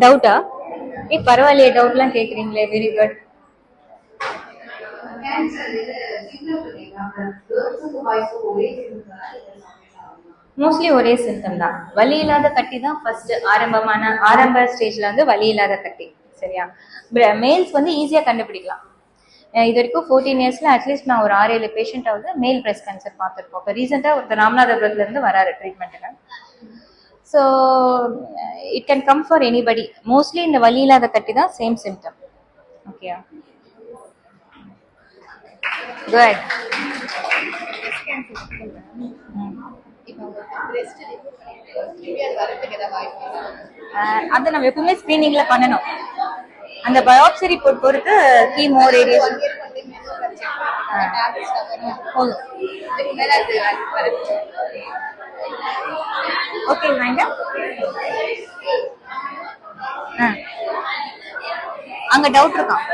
டவுட்டா? பரவாயில்லையே, டவுட்லாம் கேக்குறீங்களே, very good. Mostly ஒரே சிம்டம் தான். வலி இல்லாத கட்டி தான் ஃபர்ஸ்ட் ஆரம்ப ஸ்டேஜ்ல வந்து வலி இல்லாத கட்டி. சரியா? மேல்ஸ் வந்து ஈஸியா கண்டுபிடிக்கலாம். இது வரைக்கும் 14 இயர்ஸ்ல அட்லீஸ்ட் நான் ஒரு 6-7 பேஷண்டாவது மேல் பிரஸ்ட் கேன்சர் பார்த்துருக்கோம். இப்போ ரீசெண்டாக ஒருத்தர் ராமநாதபுரத்துல இருந்து வராரு ட்ரீட்மெண்ட்டுக்கு. So it can come for anybody. Mostly இந்த வலி இல்லாத கட்டி தான் சேம் சிம்டம். Okay, good. அதை நம்ம எப்பவுமே ஸ்கிரீனிங்ல பண்ணணும். அந்த பயோப்சி ரிப்போர்ட் பொறுத்து கீமோ ரேடியேஷன் ஓகே வாங்க. அங்க டவுட் இருக்கான்.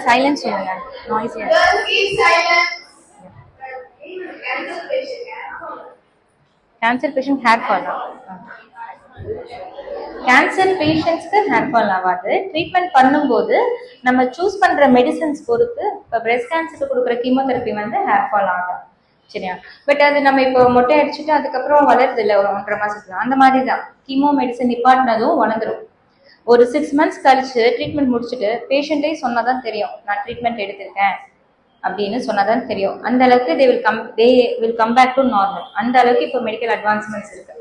சைலன்ஸ் சொல்லுங்க. Noise. Cancer patient hair fall. Cancer பேஷண்ட்ஸ்க்கு ஹேர் ஃபால் ஆகாது. ட்ரீட்மெண்ட் பண்ணும்போது நம்ம சூஸ் பண்ற மெடிசன்ஸ் பொறுத்து, இப்போ பிரஸ்ட் கேன்சருக்கு கொடுக்குற கீமோதெரப்பி வந்து ஹேர் ஃபால் ஆகும். சரியா? பட் அது நம்ம இப்போ மொட்டை அடிச்சுட்டு அதுக்கப்புறம் வளருது இல்லை ஒரு 1.5 மாசத்துல, அந்த மாதிரி தான் கீமோ மெடிசன் நிப்பாட்டினதும் வளர்ந்துடும். ஒரு 6 மந்த்ஸ் கழிச்சு ட்ரீட்மெண்ட் முடிச்சுட்டு பேஷண்ட்டே சொன்னாதான் தெரியும் நான் ட்ரீட்மெண்ட் எடுத்திருக்கேன் அப்படின்னு சொன்னாதான் தெரியும். அந்த அளவுக்கு they will come back to normal. அந்த அளவுக்கு இப்போ மெடிக்கல் அட்வான்ஸ்மெண்ட்ஸ் இருக்கு.